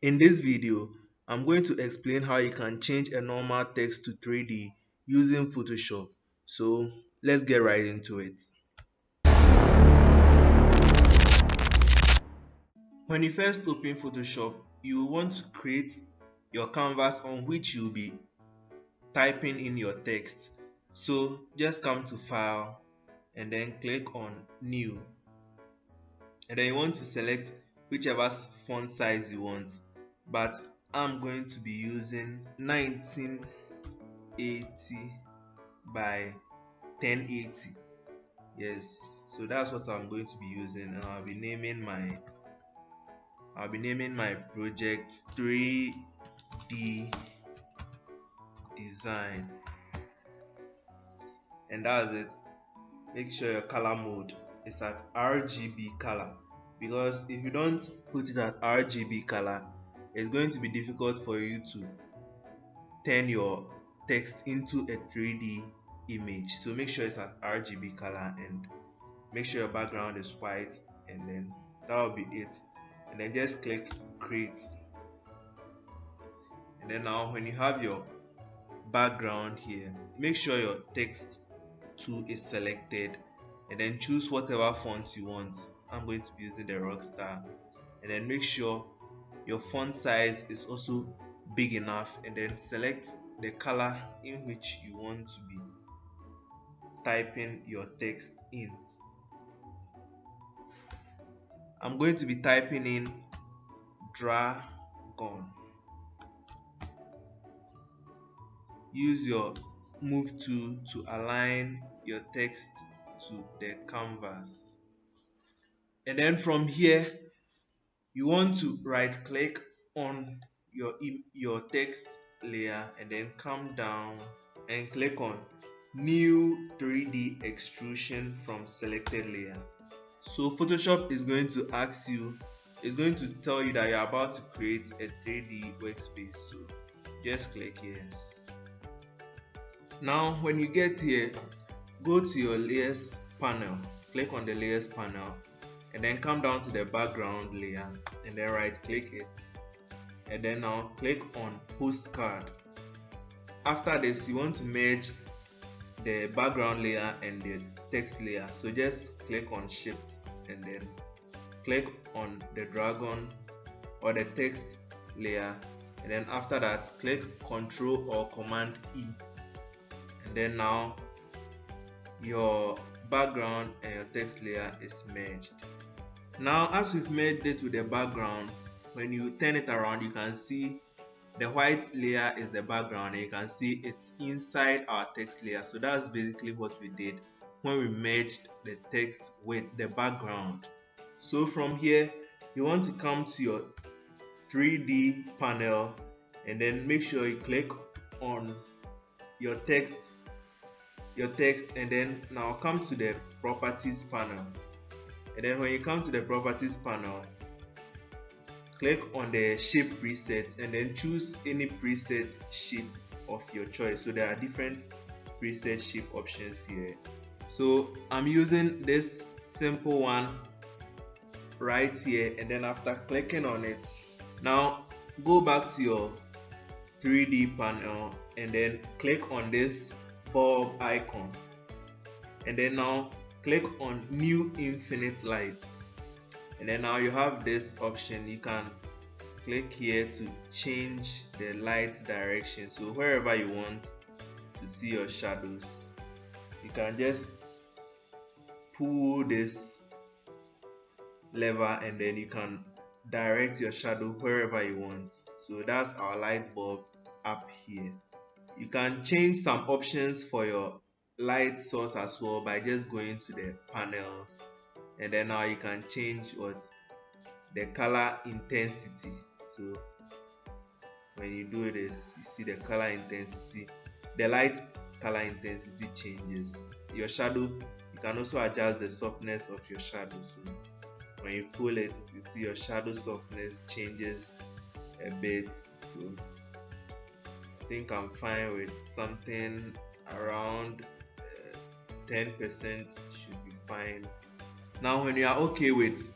In this video, I'm going to explain how you can change a normal text to 3D using Photoshop. So let's get right into it. When you first open Photoshop, you will want to create your canvas on which you'll be typing in your text. So just come to File and then click on New. And then you want to select whichever font size you want. But I'm going to be using 1980 by 1080. Yes, so that's what I'm going to be using, and I'll be naming my project 3D design, and that's it. Make sure your color mode is at RGB color, because if you don't put it at RGB color, it's going to be difficult for you to turn your text into a 3D image. So make sure it's at RGB color and make sure your background is white, and then that will be it. And then just click create. And then now when you have your background here, make sure your text 2 is selected, and then choose whatever font you want. I'm going to be using the Rockstar. And then make sure your font size is also big enough, and then select the color in which you want to be typing your text in. I'm going to be typing in dragon. Use your move tool to align your text to the canvas. And then from here, you want to right click on your text layer and then come down and click on new 3D extrusion from selected layer. So Photoshop is going to tell you that you're about to create a 3D workspace. So just click yes. Now when you get here, go to your layers panel, click on the layers panel, and then come down to the background layer and then right click it, and then now click on postcard. After this, you want to merge the background layer and the text layer, so just click on shift and then click on the dragon or the text layer, and then after that click Ctrl or Command E, and then now your background and your text layer is merged. Now as we've merged it with the background, when you turn it around, you can see the white layer is the background, and you can see it's inside our text layer. So that's basically what we did when we merged the text with the background. So from here, you want to come to your 3D panel and then make sure you click on your text, and then now come to the properties panel. And then when you come to the properties panel, click on the shape presets and then choose any preset shape of your choice. So there are different preset shape options here. So I'm using this simple one right here, and then after clicking on it, now go back to your 3D panel and then click on this bulb icon, and then now click on new infinite light. And then now you have this option. You can click here to change the light direction. So wherever you want to see your shadows, you can just pull this lever and then you can direct your shadow wherever you want. So that's our light bulb up here. You can change some options for your light source as well by just going to the panels, and then now you can change the color intensity. So when you do this, you see the color intensity, the light color intensity changes. Your shadow, you can also adjust the softness of your shadow. So when you pull it, you see your shadow softness changes a bit. So I think I'm fine with something around 10% should be fine. Now when you are okay with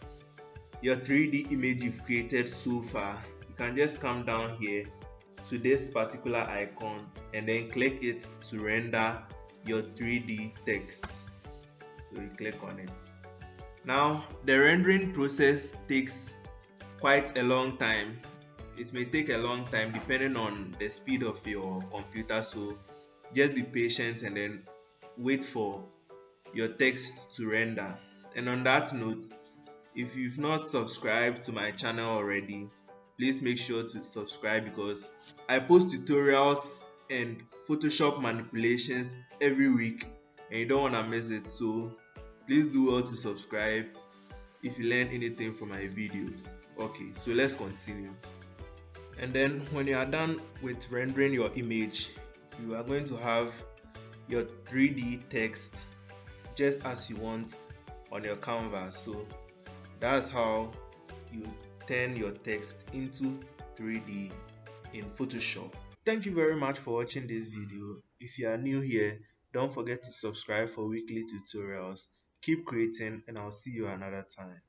your 3D image you've created so far, you can just come down here to this particular icon and then click it to render your 3D text. So you click on it. Now the rendering process takes quite a long time. It may take a long time depending on the speed of your computer, so just be patient and then wait for your text to render. And on that note, if you've not subscribed to my channel already, please make sure to subscribe because I post tutorials and Photoshop manipulations every week and you don't want to miss it. So please do well to subscribe if you learn anything from my videos. Okay, so let's continue. And then when you are done with rendering your image, you are going to have your 3D text just as you want on your canvas. So that's how you turn your text into 3D in Photoshop. Thank you very much for watching this video. If you are new here, don't forget to subscribe for weekly tutorials. Keep creating and I'll see you another time.